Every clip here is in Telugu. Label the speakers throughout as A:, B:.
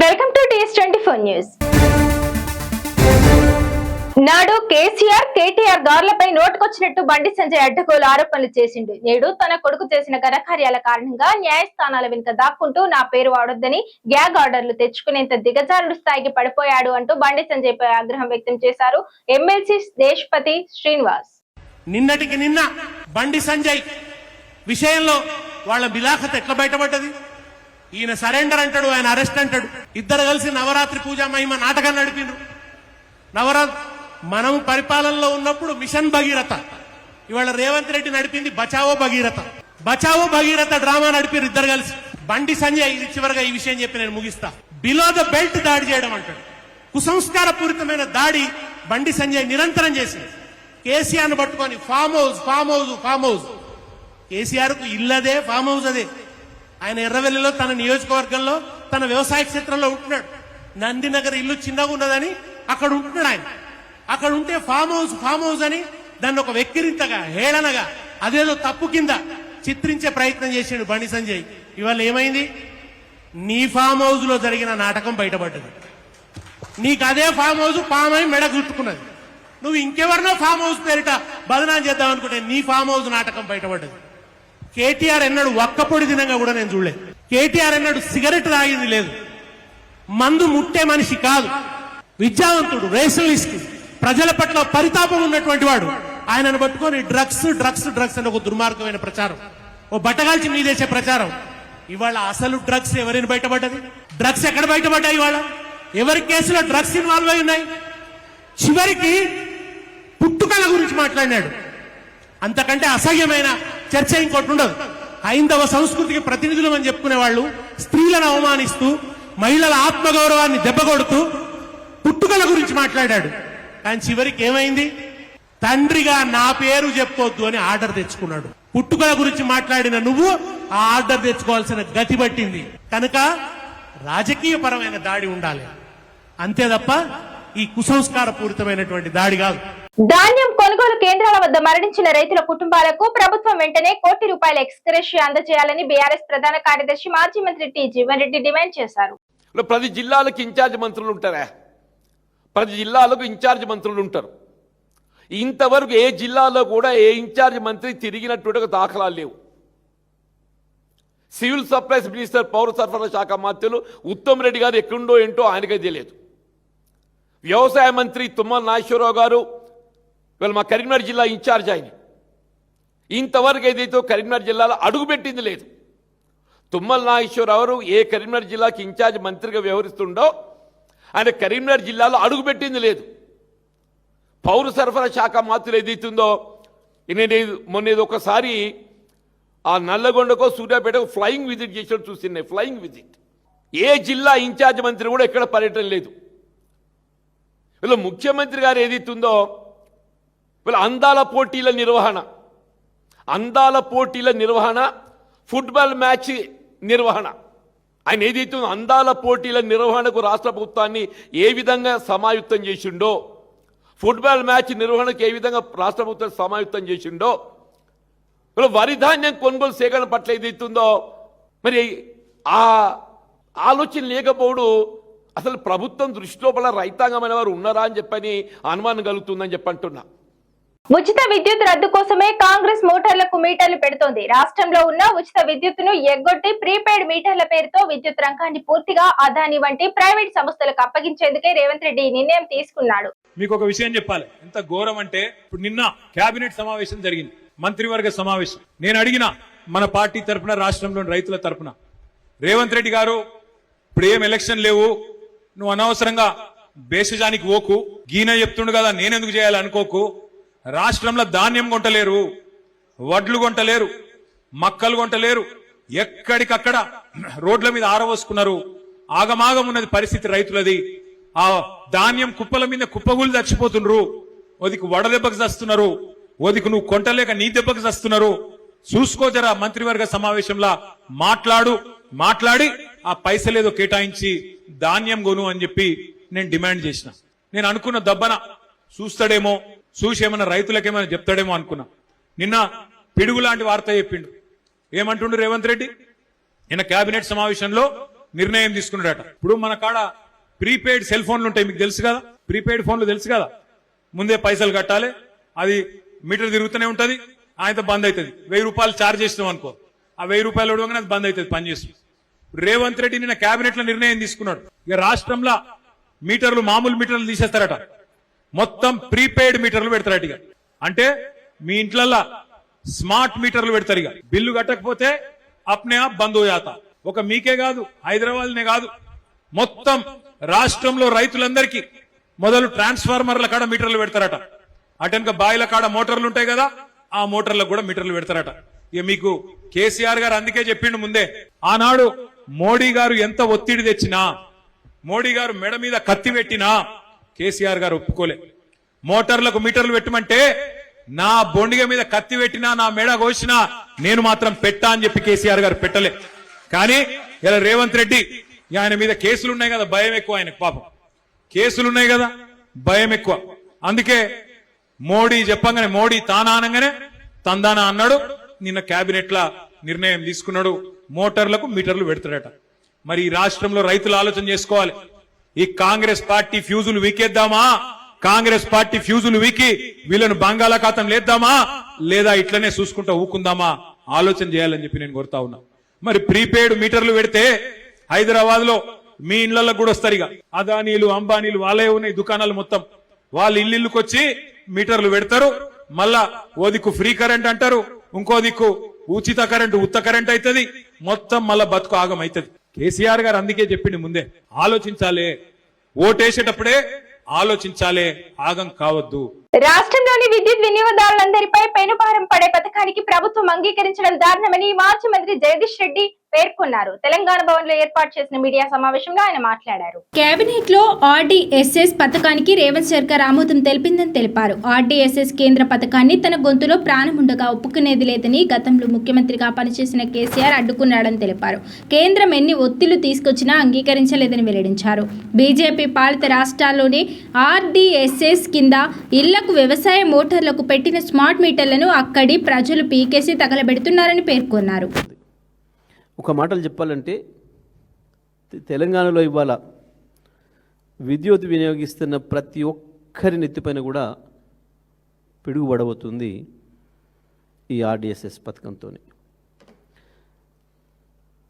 A: Welcome to TS24 news. నాడు కేసీఆర్ కేటీఆర్ గార్లపై నోటుకొచ్చినట్టు బండి సంజయ్ అడ్డగోలు ఆరోపణలు చేసిండు. నేడు తన కొడుకు చేసిన ఘనకార్యాల కారణంగా న్యాయస్థానాల వెనుక దాక్కుంటూ నా పేరు వాడొద్దని గ్యాగ్ ఆర్డర్లు తెచ్చుకునేంత దిగజారుడు స్థాయికి పడిపోయాడు అంటూ బండి సంజయ్ పై ఆగ్రహం వ్యక్తం చేశారు ఎమ్మెల్సీ దేశపతి శ్రీనివాస్.
B: నిన్నటికి నిన్న బండి సంజయ్ విషయంలో వాళ్ళ బిలాఖత ఎట్లా బయటపడ్డది? ఈయన సరెండర్ అంటాడు, ఆయన అరెస్ట్ అంటాడు. ఇద్దరు కలిసి నవరాత్రి పూజా మహిమ నాటకం నడిపిండ్రు. మనం పరిపాలనలో ఉన్నప్పుడు మిషన్ భగీరథ, ఇవాళ రేవంత్ రెడ్డి నడిపింది బచావో భగీరథ. బచావో భగీరథ డ్రామా నడిపారు ఇద్దరు కలిసి. బండి సంజయ్ ఇది చివరిగా ఈ విషయం చెప్పి నేను ముగిస్తా. బిలో ద బెల్ట్ దాడి చేయడం అంటాడు. కుసంస్కార పూరితమైన దాడి బండి సంజయ్ నిరంతరం చేసింది. కేసీఆర్ ను పట్టుకొని farm house farm house farm house. KCR కు ఇల్లదే ఫామ్ హౌస్ అదే. ఆయన ఎర్రవెల్లిలో తన నియోజకవర్గంలో తన వ్యవసాయ క్షేత్రంలో ఉంటున్నాడు. నందినగర్ ఇల్లు చిన్నగా ఉన్నదని అక్కడ ఉంటున్నాడు ఆయన. అక్కడ ఉంటే ఫామ్ హౌస్ అని దాన్ని ఒక వెక్కిరింతగా హేళనగా అదేదో తప్పు కింద చిత్రించే ప్రయత్నం చేసిండు బండి సంజయ్. ఇవాళ ఏమైంది? నీ ఫామ్ హౌస్ లో జరిగిన నాటకం బయటపడ్డది. నీకు అదే ఫామ్ హౌస్ పామై మెడ చుట్టుకున్నది. నువ్వు ఇంకెవరినో ఫామ్ హౌస్ పేరిట బదనాం చేద్దాం అనుకుంటే నీ ఫామ్ హౌస్ నాటకం బయటపడ్డది. కేటీఆర్ ఎన్నాడు ఒక్కపొడి దినంగా కూడా నేను చూడలేదు. కేటీఆర్ ఎన్నాడు సిగరెట్ తాగింది లేదు. మందు ముట్టే మనిషి కాదు. విద్యావంతుడు, రేషనలిస్ట్, ప్రజల పట్ల పరితాపం ఉన్నటువంటి వాడు. ఆయనను పట్టుకొని డ్రగ్స్ డ్రగ్స్ డ్రగ్స్ అని ఒక దుర్మార్గమైన ప్రచారం, ఓ బట్టగాల్చి మీదేసే ప్రచారం. ఇవాళ అసలు డ్రగ్స్ ఎవరిని బయటపడ్డది? డ్రగ్స్ ఎక్కడ బయటపడ్డాయి? ఇవాళ ఎవరి కేసులో డ్రగ్స్ ఇన్వాల్వ్ అయి ఉన్నాయి? చివరికి పుట్టుకల గురించి మాట్లాడినాడు. అంతకంటే అసహ్యమైన చర్చ ఇంకోటి ఉండదు. హైందవ సంస్కృతికి ప్రతినిధులు అని చెప్పుకునే వాళ్ళు స్త్రీలను అవమానిస్తూ మహిళల ఆత్మగౌరవాన్ని దెబ్బకొడుతూ పుట్టుకల గురించి మాట్లాడాడు. కానీ చివరికి ఏమైంది? తండ్రిగా నా పేరు చెప్పొద్దు అని ఆర్డర్ తెచ్చుకున్నాడు. పుట్టుకల గురించి మాట్లాడిన నువ్వు ఆ ఆర్డర్ తెచ్చుకోవాల్సిన గతి పట్టింది. కనుక రాజకీయ పరమైన దాడి ఉండాలి, అంతే తప్ప ఈ కుసంస్కార పూరితమైనటువంటి దాడి కాదు.
A: ధాన్యం కొనుగోలు కేంద్రాల వద్ద మరణించిన రైతుల కుటుంబాలకు ప్రభుత్వం వెంటనే ₹1 కోటి ఎక్స్గ్రేషియా అందజేయాలని బీఆర్ఎస్ ప్రధాన కార్యదర్శి మాజీ మంత్రి టి జీవన్ రెడ్డి డిమాండ్ చేశారు.
C: ప్రతి జిల్లాలకు ఇన్ఛార్జ్ మంత్రులు ఉంటారా? ప్రతి జిల్లాలకు ఇన్ఛార్జ్ మంత్రులు ఉంటారు. ఇంతవరకు ఏ జిల్లాలో కూడా ఏ ఇన్ఛార్జ్ మంత్రి తిరిగినటువంటి దాఖలాలు లేవు. సివిల్ సప్లైస్ మినిస్టర్, పౌర సరఫరా శాఖ మంత్రులు ఉత్తమ్ రెడ్డి గారు ఎక్కడుండో ఏంటో ఆయనకే తెలియదు. వ్యవసాయ మంత్రి తుమ్మల నాగేశ్వరరావు గారు వీళ్ళు మా కరీంనగర్ జిల్లా ఇన్ఛార్జ్. ఆయన ఇంతవరకు ఏదైతే కరీంనగర్ జిల్లాలో అడుగుపెట్టింది లేదు. తుమ్మల నాగేశ్వరరావు ఏ కరీంనగర్ జిల్లాకి ఇన్ఛార్జ్ మంత్రిగా వ్యవహరిస్తుండో ఆయన కరీంనగర్ జిల్లాలో అడుగుపెట్టింది లేదు. పౌర సరఫరా శాఖ మంత్రులు ఏదైతుందో మొన్న ఒకసారి ఆ నల్లగొండకో సూర్యాపేటకో ఫ్లయింగ్ విజిట్ చేసినట్టు చూస్తున్నాయి. Flying visit. ఏ జిల్లా ఇన్ఛార్జ్ మంత్రి కూడా ఎక్కడ పర్యటన లేదు. వీళ్ళ ముఖ్యమంత్రి గారు ఏదైతుందో వీళ్ళ అందాల పోటీల నిర్వహణ, ఫుట్బాల్ మ్యాచ్ నిర్వహణ, ఆయన ఏదైతే అందాల పోటీల నిర్వహణకు రాష్ట్ర ప్రభుత్వాన్ని ఏ విధంగా సమాయుక్తం చేసిండో, ఫుట్బాల్ మ్యాచ్ నిర్వహణకు ఏ విధంగా రాష్ట్ర ప్రభుత్వం సమాయుక్తం చేసిండో, వీళ్ళ వరి ధాన్యం కొనుగోలు సేకరణ పట్ల ఏదైతుందో మరి ఆ ఆలోచన లేకపోవడు అసలు ప్రభుత్వం దృష్టిలోపల రైతాంగమైన వారు ఉన్నారా అని చెప్పని అనుమానం కలుగుతుందని చెప్పంటున్నా.
A: ఉచిత విద్యుత్ రద్దు కోసమే కాంగ్రెస్ మోటార్లకు మీటర్లు పెడుతోంది. రాష్ట్రంలో ఉన్న ఉచిత విద్యుత్తును ఎగ్గొట్టి ప్రీపెయిడ్ మీటర్ల పేరుతో విద్యుత్ రంగాన్ని పూర్తిగా అదాని వంటి ప్రైవేట్ సంస్థలకు అప్పగించేందుకే రేవంత్ రెడ్డి నిర్ణయం తీసుకున్నాడు.
D: మీకు ఒక విషయం చెప్పాలి, ఎంత ఘోరం అంటే ఇప్పుడు నిన్న కేబినెట్ సమావేశం జరిగింది, మంత్రివర్గ సమావేశం. నేను అడిగిన మన పార్టీ తరఫున, రాష్ట్రంలోని రైతుల తరఫున, రేవంత్ రెడ్డి గారు ఇప్పుడు ఏం ఎలక్షన్ లేవు, నువ్వు అనవసరంగా బేసిజానికి ఓకు, గీన చెప్తుండు కదా నేనెందుకు చేయాలి అనుకోకు. రాష్ట్రంలో ధాన్యం కొంటలేరు, వడ్లు కొంటలేరు, మక్కలు కొంటలేరు, ఎక్కడికక్కడ రోడ్ల మీద ఆరవోసుకున్నారు. ఆగమాగం ఉన్నది పరిస్థితి రైతులది. ఆ ధాన్యం కుప్పల మీద కుప్పగులు చచ్చిపోతుండ్రు. ఓదికి వడదెబ్బకు చస్తున్నారు, ఓదికి నువ్వు కొంటలేక నీ దెబ్బకు చస్తున్నారు. చూసుకోజరా మంత్రివర్గ సమావేశంలో మాట్లాడి ఆ పైసలేదో కేటాయించి ధాన్యం కొను అని చెప్పి నేను డిమాండ్ చేసిన. నేను అనుకున్న దబ్బన చూస్తాడేమో, చూసి ఏమన్నా రైతులకేమైనా చెప్తాడేమో అనుకున్నా. నిన్న పిడుగు లాంటి వార్త చెప్పిండు. ఏమంటుండు రేవంత్ రెడ్డి? నిన్న కేబినెట్ సమావేశంలో నిర్ణయం తీసుకున్నాడట. ఇప్పుడు మన కాడ ప్రీపెయిడ్ సెల్ ఫోన్లు ఉంటాయి, మీకు తెలుసు కదా, ప్రీపెయిడ్ ఫోన్లు తెలుసు కదా, ముందే పైసలు కట్టాలి, అది మీటర్ తిరుగుతూనే ఉంటది, ఆయనతో బంద్ అవుతుంది. 1000 రూపాయలు ఛార్జ్ చేసినాం అనుకో, ఆ 1000 రూపాయలు ఇవ్వగానే అది బంద్ అవుతుంది పనిచేస్తుంది. రేవంత్ రెడ్డి నిన్న కేబినెట్ లో నిర్ణయం తీసుకున్నాడు, ఇక రాష్ట్రంలో మీటర్లు మామూలు మీటర్లు తీసేస్తారట, మొత్తం ప్రీపెయిడ్ మీటర్లు పెడతారట. ఇక అంటే మీ ఇంట్లల్లో స్మార్ట్ మీటర్లు పెడతారు. ఇక బిల్లు కట్టకపోతే అప్నే ఆప్ బంద్ హోయాత. ఒక మీకే కాదు, హైదరాబాద్నే కాదు, మొత్తం రాష్ట్రంలో రైతులందరికీ మొదలు ట్రాన్స్ఫార్మర్ల కాడ మీటర్లు పెడతారట, అటెనక బాయిల కాడ మోటార్లు ఉంటాయి కదా, ఆ మోటార్లకు కూడా మీటర్లు పెడతారట. ఇక మీకు కేసీఆర్ గారు అందుకే చెప్పిండు ముందే, ఆనాడు మోడీ గారు ఎంత ఒత్తిడి తెచ్చినా, మోడీ గారు మెడ మీద కత్తి పెట్టినా కేసీఆర్ గారు ఒప్పుకోలే. మోటార్లకు మీటర్లు పెట్టమంటే నా బొండిగ మీద కత్తి పెట్టినా, నా మెడ కోసినా నేను మాత్రం పెట్టా అని చెప్పి కేసీఆర్ గారు పెట్టలే. కానీ ఇలా రేవంత్ రెడ్డి ఆయన మీద కేసులు ఉన్నాయి కదా, భయం ఎక్కువ ఆయనకు, పాపం కేసులున్నాయి కదా, భయం ఎక్కువ. అందుకే మోడీ చెప్పంగానే, మోడీ తానా అనగానే తందానా అన్నాడు. నిన్న కేబినెట్ లా నిర్ణయం తీసుకున్నాడు, మోటార్లకు మీటర్లు పెడతాడట. మరి ఈ రాష్ట్రంలో రైతులు ఆలోచన చేసుకోవాలి, ఈ కాంగ్రెస్ పార్టీ ఫ్యూజులు వీకేద్దామా, కాంగ్రెస్ పార్టీ ఫ్యూజులు వీకి వీళ్ళను బంగాళాఖాతం లేద్దామా, లేదా ఇట్లనే చూసుకుంటా ఊకుందామా, ఆలోచన చేయాలని చెప్పి నేను కోరుతా ఉన్నా. మరి ప్రీపెయిడ్ మీటర్లు పెడితే హైదరాబాద్ లో మీ ఇళ్లలో కూడా వస్తారు. ఇక అదానీలు అంబానీలు వాళ్ళే ఉన్నాయి దుకాణాలు మొత్తం, వాళ్ళ ఇల్లుకి వచ్చి మీటర్లు పెడతారు. మళ్ళా ఓ దిక్కు ఫ్రీ కరెంట్ అంటారు, ఇంకో దిక్కు ఉచిత కరెంట్ ఉత్త కరెంట్ అవుతుంది, మొత్తం మళ్ళా బతుకు ఆగం అవుతుంది. కేసీఆర్ గారు అందుకే చెప్పింది ముందే, ఆలోచించాలే, ఓటేసేటప్పుడే ఆలోచించాలే, ఆగం కావద్దు.
A: రాష్ట్రంలోని విద్యుత్ వినియోగదారులందరిపై పెనుభారం పడే పథకానికి ప్రభుత్వం అంగీకరించడం దారుణమని మాజీ మంత్రి జగదీష్ రెడ్డి పేర్కొన్నారు. తెలంగాణ భవన్ లో ఏర్పాటు చేసిన మీడియా సమావేశంలో ఆయన మాట్లాడారు. కేబినెట్ లో ఆర్డీఎస్ఎస్ పథకానికి రేవంత్ సర్కార్ ఆమోదం తెలిపిందని తెలిపారు. ఆర్డీఎస్ఎస్ కేంద్ర పథకాన్ని తన గొంతులో ప్రాణముండగా ఒప్పుకునేది లేదని గతంలో ముఖ్యమంత్రిగా పనిచేసిన కేసీఆర్ అడ్డుకున్నాడని తెలిపారు. కేంద్రం ఎన్ని ఒత్తిళ్లు తీసుకొచ్చినా అంగీకరించలేదని వెల్లడించారు. బీజేపీ పాలిత రాష్ట్రాల్లోని ఆర్డీఎస్ఎస్ కింద ఇళ్లకు వ్యవసాయ మోటార్లకు పెట్టిన స్మార్ట్ మీటర్లను అక్కడి ప్రజలు పీకేసి తగలబెడుతున్నారని పేర్కొన్నారు.
E: ఒక మాటలు చెప్పాలంటే తెలంగాణలో ఇవాళ విద్యుత్ వినియోగిస్తున్న ప్రతి ఒక్కరి నెత్తిపైన కూడా పిడుగుపడబోతుంది ఈ ఆర్డీఎస్ఎస్ పథకంతో.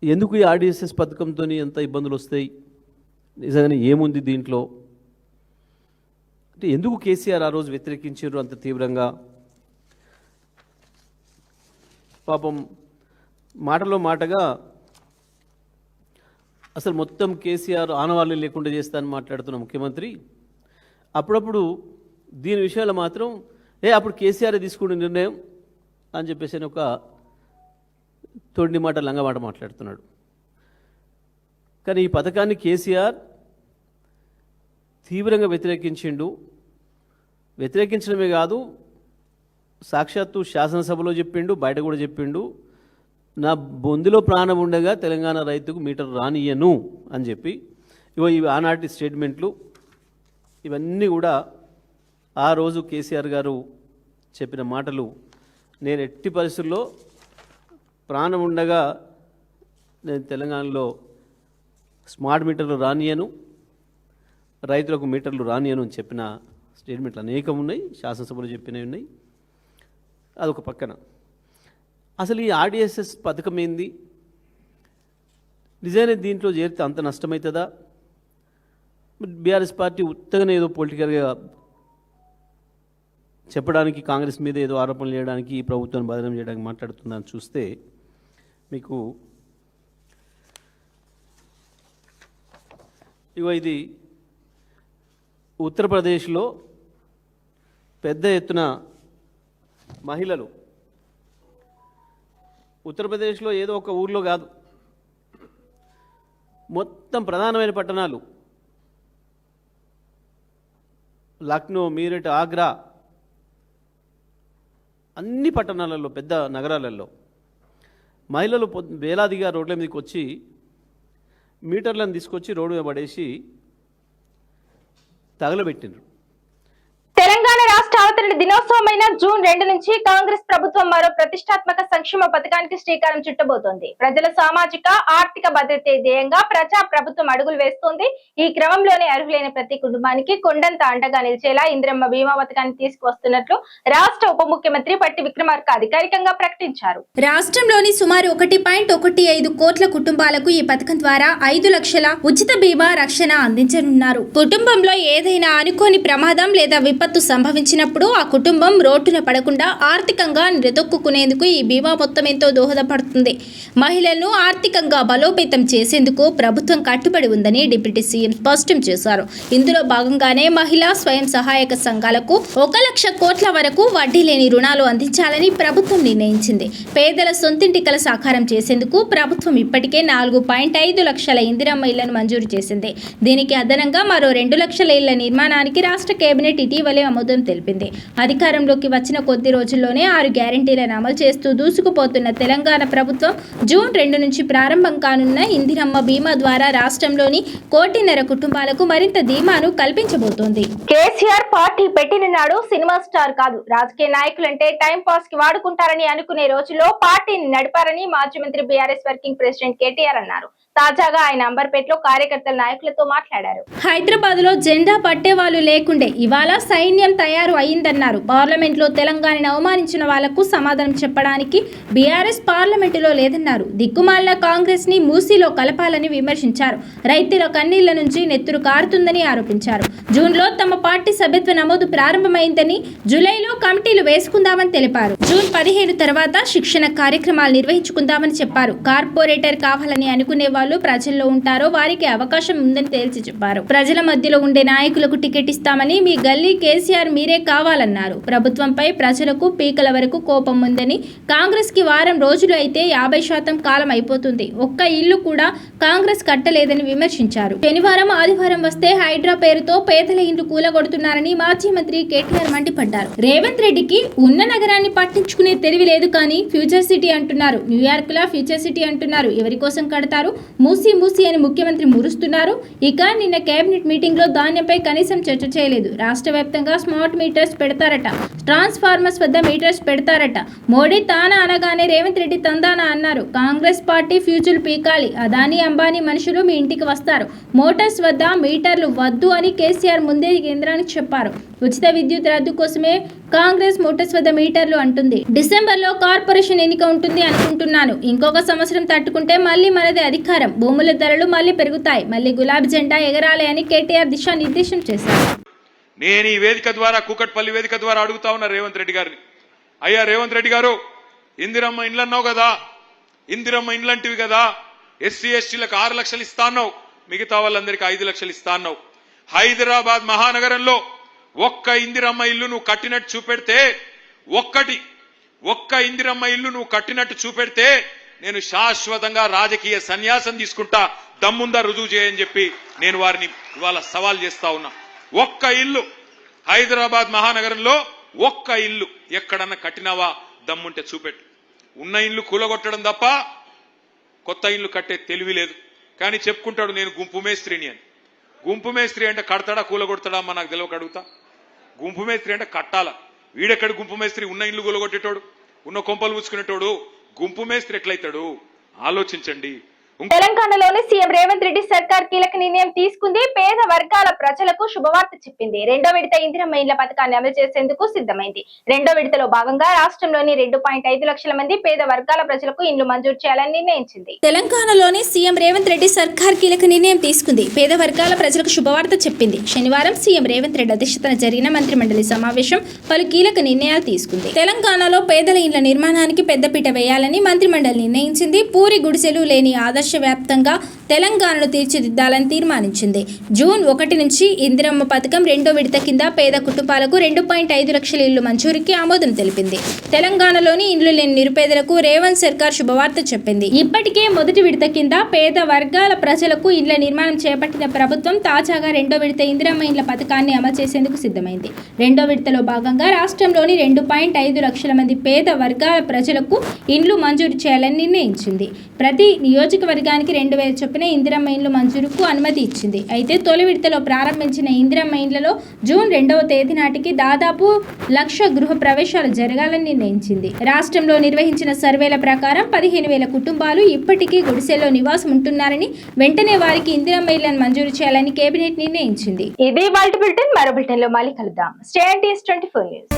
E: ఎందుకు ఈ ఆర్డీఎస్ఎస్ పథకంతో ఎంత ఇబ్బందులు వస్తాయి, నిజంగానే ఏముంది దీంట్లో అంటే ఎందుకు కేసీఆర్ ఆ రోజు వ్యతిరేకించారు అంత తీవ్రంగా? పాపం మాటలో మాటగా అసలు మొత్తం కేసీఆర్ ఆనవాళ్ళు లేకుండా చేస్తానని మాట్లాడుతున్న ముఖ్యమంత్రి అప్పుడప్పుడు దీని విషయాల్లో మాత్రం అప్పుడు కేసీఆర్ తీసుకునే నిర్ణయం అని చెప్పేసి ఒక తొండి మాట లంగమాట మాట్లాడుతున్నాడు. కానీ ఈ పథకాన్ని కేసీఆర్ తీవ్రంగా వ్యతిరేకించిండు. వ్యతిరేకించడమే కాదు, సాక్షాత్తు శాసనసభలో చెప్పిండు, బయట కూడా చెప్పిండు, నా బొందులో ప్రాణం ఉండగా తెలంగాణ రైతుకు మీటర్ రానియను అని చెప్పి. ఇవి ఆనాటి స్టేట్మెంట్లు, ఇవన్నీ కూడా ఆ రోజు కేసీఆర్ గారు చెప్పిన మాటలు. నేను ఎట్టి పరిస్థితుల్లో ప్రాణం ఉండగా నేను తెలంగాణలో స్మార్ట్ మీటర్లు రానియను, రైతులకు మీటర్లు రానియను అని చెప్పిన స్టేట్మెంట్లు అనేకం ఉన్నాయి, శాసనసభలో చెప్పినవి ఉన్నాయి. అదొక పక్కన అసలు ఈ ఆర్డీఎస్ఎస్ పథకం ఏంది, నిజంగానే దీంట్లో చేరితే అంత నష్టమవుతుందా? బీఆర్ఎస్ పార్టీ ఉత్తగానే ఏదో పొలిటికల్గా చెప్పడానికి, కాంగ్రెస్ మీద ఏదో ఆరోపణలు చేయడానికి, ఈ ప్రభుత్వాన్ని బదనం చేయడానికి మాట్లాడుతుందని చూస్తే మీకు ఇది ఉత్తరప్రదేశ్లో పెద్ద ఎత్తున మహిళలు, ఉత్తరప్రదేశ్లో ఏదో ఒక ఊర్లో కాదు, మొత్తం ప్రధానమైన పట్టణాలు లక్నో, మీరట్, ఆగ్రా, అన్ని పట్టణాలలో, పెద్ద నగరాలలో మహిళలు వేలాదిగా రోడ్ల మీదకి వచ్చి మీటర్లను తీసుకొచ్చి రోడ్డు మీద పడేసి తగలబెట్టిండ్రు.
A: తెలంగాణ రాష్ట్ర రేవంత్ దినోత్సవమైన జూన్ 2 నుంచి కాంగ్రెస్ ప్రభుత్వం మరో ప్రతిష్టాత్మక సంక్షేమ పథకానికి శ్రీకారం చుట్టబోతోంది. ప్రజల సామాజిక ఆర్థిక భద్రతే ధ్యేయంగా ప్రజా ప్రభుత్వం అడుగులు వేస్తోంది. ఈ క్రమంలోనే అర్హులైన ప్రతి కుటుంబానికి కొండంత అండగా నిలిచేలా ఇందిరమ్మ బీమా పథకాన్ని తీసుకువస్తున్నట్లు రాష్ట్ర ఉప ముఖ్యమంత్రి పట్టి విక్రమార్క అధికారికంగా ప్రకటించారు.
F: రాష్ట్రంలోని సుమారు 1.15 కోట్ల కుటుంబాలకు ఈ పథకం ద్వారా 5 లక్షల ఉచిత బీమా రక్షణ అందించనున్నారు. కుటుంబంలో ఏదైనా అనుకోని ప్రమాదం లేదా విపత్తు సంభవించినప్పుడు ఆ కుటుంబం రోడ్డున పడకుండా ఆర్థికంగా నిలదొక్కునేందుకు ఈ బీమా మొత్తం ఎంతో దోహదపడుతుంది. మహిళలను ఆర్థికంగా బలోపేతం చేసేందుకు ప్రభుత్వం కట్టుబడి ఉందని డిప్యూటీ సీఎం స్పష్టం చేశారు. ఇందులో భాగంగానే మహిళా స్వయం సహాయక సంఘాలకు 1 లక్ష కోట్ల వరకు వడ్డీ లేని రుణాలు అందించాలని ప్రభుత్వం నిర్ణయించింది. పేదల సొంతింటి కల సాకారం చేసేందుకు ప్రభుత్వం ఇప్పటికే 4.5 లక్షల ఇందిరమ్మ ఇళ్లను మంజూరు చేసింది. దీనికి అదనంగా మరో 2 లక్షల ఇళ్ల నిర్మాణానికి రాష్ట్ర కేబినెట్ ఇటీవలే ఆమోదం తెలిపింది. అధికారంలోకి వచ్చిన కొద్ది రోజుల్లోనే 6 గ్యారెంటీలను అమలు చేస్తూ దూసుకుపోతున్న తెలంగాణ ప్రభుత్వం జూన్ 2 నుంచి ప్రారంభం కానున్న ఇందిరమ్మ బీమా ద్వారా రాష్ట్రంలోని 1.5 కోటి కుటుంబాలకు మరింత ధీమాను కల్పించబోతోంది.
A: కేసీఆర్ పార్టీ పెట్టిన నాడు సినిమా స్టార్ కాదు, రాజకీయ నాయకులంటే టైం పాస్ కి వాడుకుంటారని అనుకునే రోజుల్లో పార్టీని నడిపారని మాజీ మంత్రి బీఆర్ఎస్ వర్కింగ్ ప్రెసిడెంట్ కేటీఆర్ అన్నారు. తాజాగా ఆయన అంబర్పేటలో కార్యకర్తల నాయకులతో మాట్లాడారు.
F: హైదరాబాద్ లో జెండా పట్టేవాళ్ళు లేకుండే ఇవాళ సైన్యం తయారు అయిందన్నారు. పార్లమెంట్ లో తెలంగాణను అవమానించిన వాళ్లకు సమాధానం చెప్పడానికి బీఆర్ఎస్ పార్లమెంటులో లేదన్నారు. దిక్కుమాలిన కాంగ్రెస్ ని మూసీలో కలపాలని విమర్శించారు. రైతుల కన్నీళ్ల నుంచి నెత్తురు కారుతుందని ఆరోపించారు. జూన్ లో తమ పార్టీ సభ్యత్వ నమోదు ప్రారంభమైందని, జూలైలో కమిటీలు వేసుకుందామని తెలిపారు. జూన్ 15 తర్వాత శిక్షణ కార్యక్రమాలు నిర్వహించుకుందామని చెప్పారు. కార్పొరేటర్ కావాలని అనుకునే వాళ్ళు ప్రజల్లో ఉంటారో వారికి అవకాశం ఉందని తేల్చి చెప్పారు. ప్రజల మధ్యలో ఉండే నాయకులకు టికెట్ ఇస్తామని, మీ గల్లీ కేసీఆర్ మీరే కావాలన్నారు. ప్రభుత్వంపై ప్రజలకు పీకల వరకు కోపం ఉందని, కాంగ్రెస్ కి వారం రోజులు అయితే 50% కాలం అయిపోతుంది, ఒక్క ఇల్లు కూడా కాంగ్రెస్ కట్టలేదని విమర్శించారు. శనివారం ఆదివారం వస్తే హైడ్రా పేరుతో పేదల ఇండ్లు కూలగొడుతున్నారని మాజీ మంత్రి కేటీఆర్ మండిపడ్డారు. రేవంత్ రెడ్డికి ఉన్న నగరాన్ని పట్టించుకునే తెలివి లేదు కానీ ఫ్యూచర్ సిటీ అంటున్నారు. న్యూయార్క్ లా ఫ్యూచర్ సిటీ అంటున్నారు. ఎవరి కోసం కడతారు? మూసి అని ముఖ్యమంత్రి మురుస్తున్నారు. ఇక నిన్న కేబినెట్ మీటింగ్ లో ధాన్యంపై కనీసం చర్చ చేయలేదు. రాష్ట్ర వ్యాప్తంగా స్మార్ట్ మీటర్స్ పెడతారట, ట్రాన్స్ఫార్మర్స్ వద్ద మీటర్స్ పెడతారట. మోడీ తానా అనగానే రేవంత్ రెడ్డి తందానా అన్నారు. కాంగ్రెస్ పార్టీ ఫ్యూజులు పీకాలి, అదానీ అంబానీ మనుషులు మీ ఇంటికి వస్తారు, మోటార్స్ వద్ద మీటర్లు వద్దు అని కేసీఆర్ ముందే కేంద్రానికి చెప్పారు. ఉచిత విద్యుత్ రద్దు కోసమే కాంగ్రెస్ మోటార్స్ వద్ద మీటర్లు అంటుంది. డిసెంబర్లో కార్పొరేషన్ ఎన్నిక ఉంటుంది అనుకుంటున్నాను. ఇంకొక సంవత్సరం తట్టుకుంటే మళ్ళీ మనదే అధికారం, భూముల ధరలు మళ్ళీ పెరుగుతాయి, మళ్ళీ గులాబీ జెండా ఎగరాలి అని కేటీఆర్ దిశానిర్దేశం చేశారు.
G: నేను ఈ వేదిక ద్వారా, కూకట్పల్లి వేదిక ద్వారా అడుగుతా ఉన్నా రేవంత్ రెడ్డి గారిని, అయ్యా రేవంత్ రెడ్డి గారు, ఇందిరమ్మ ఇండ్లు అన్నావు కదా, ఇందిరమ్మ ఇండ్లంటివి కదా, ఎస్సీ ఎస్టీలకు 6 లక్షలు ఇస్తా అన్నావు, మిగతా వాళ్ళందరికీ 5 లక్షలు ఇస్తా అన్నావు. హైదరాబాద్ మహానగరంలో ఒక్క ఇందిరమ్మ ఇల్లు నువ్వు కట్టినట్టు చూపెడితే, ఒక్క ఇందిరమ్మ ఇల్లు నువ్వు కట్టినట్టు చూపెడితే నేను శాశ్వతంగా రాజకీయ సన్యాసం తీసుకుంటా, దమ్ముందా రుజువు చేయని చెప్పి నేను వారిని ఇవాళ సవాల్ చేస్తా ఉన్నా. ఒక్క ఇల్లు హైదరాబాద్ మహానగరంలో ఒక్క ఇల్లు ఎక్కడన్నా కట్టినావా? దమ్ముంటే చూపెట్టు. ఉన్న ఇల్లు కూలగొట్టడం తప్ప కొత్త ఇల్లు కట్టే తెలివి లేదు. కానీ చెప్పుకుంటాడు నేను గుంపు మేస్త్రిని అని. గుంపు మేస్త్రి అంటే కడతాడా కూలగొడతాడా అమ్మా నాకు తెలియక అడుగుతా. గుంపు మేస్త్రి అంటే కట్టాలా. వీడెక్కడి గుంపు మేస్త్రి? ఉన్న ఇల్లు కూలగొట్టేటోడు, ఉన్న కొంపలు పూసుకునేటోడు గుంపు మేస్త్రి ఎట్లయితాడు? ఆలోచించండి.
A: తెలంగాణలోని సీఎం రేవంత్ రెడ్డి సర్కార్ కీలక నిర్ణయం తీసుకుంది. పేద వర్గాల ప్రజలకు శుభవార్త చెప్పింది. 2వ విడత ఇందిరమ్మ ఇండ్ల పథకాన్ని అమలు చేసేందుకు సిద్ధమైంది. 2వ విడతలో భాగంగా రాష్ట్రంలోని 2.5 లక్షల మంది పేద వర్గాల ప్రజలకు ఇండ్లు మంజూరు చేయాలని నిర్ణయించింది.
F: తెలంగాణలోని సీఎం రేవంత్ రెడ్డి సర్కార్ కీలక నిర్ణయం తీసుకుంది. పేద వర్గాల ప్రజలకు శుభవార్త చెప్పింది. శనివారం సీఎం రేవంత్ రెడ్డి అధ్యక్షతన జరిగిన మంత్రిమండలి సమావేశం పలు కీలక నిర్ణయాలు తీసుకుంది. తెలంగాణలో పేదల ఇండ్ల నిర్మాణానికి పెద్దపీట వేయాలని మంత్రిమండలి నిర్ణయించింది. పూరి గుడిసెలు లేని ఆదర్శ వ్యాప్తంగా తెలంగాణను తీర్చిదిద్దాలని తీర్మానించింది. జూన్ 1 నుంచి ఇందిరమ్మ పథకం 2వ విడత కింద పేద కుటుంబాలకు 2.5 లక్షల ఇళ్లు మంజూరుకి ఆమోదం తెలిపింది. తెలంగాణలోని ఇండ్లు లేని నిరుపేదలకు రేవంత్ సర్కార్ శుభవార్త చెప్పింది. ఇప్పటికే 1వ విడత కింద పేద వర్గాల ప్రజలకు ఇండ్ల నిర్మాణం చేపట్టిన ప్రభుత్వం తాజాగా 2వ విడత ఇందిరమ్మ ఇండ్ల పథకాన్ని అమలు చేసేందుకు సిద్ధమైంది. 2వ విడతలో భాగంగా రాష్ట్రంలోని 2.5 లక్షల మంది పేద వర్గాల ప్రజలకు ఇండ్లు మంజూరు చేయాలని నిర్ణయించింది. ప్రతి నియోజకవర్గానికి 2,000 చొప్పున వెంటనే ఇందిరమ్మ ఇండ్లు మంజూరుకు అనుమతి ఇచ్చింది. అయితే తొలి విడతలో ప్రారంభించిన ఇందిరమ్మ ఇండ్లలో జూన్ 2వ తేదీ నాటికి దాదాపు 1,00,000 గృహ ప్రవేశాలు జరగాలని నిర్ణయించింది. రాష్ట్రంలో నిర్వహించిన సర్వేల ప్రకారం 15,000 కుటుంబాలు ఇప్పటికీ గుడిసెల్లో నివాసం ఉంటున్నారని, వెంటనే వారికి ఇందిరమ్మ ఇళ్లను మంజూరు చేయాలని కేబినెట్ నిర్ణయించింది.
A: ఇది వాల్ట్ బులెటిన్. మరో బులెటిన్ లో మళ్ళీ కలుద్దాం. స్టే అండ్ టీస్ 24 న్యూస్.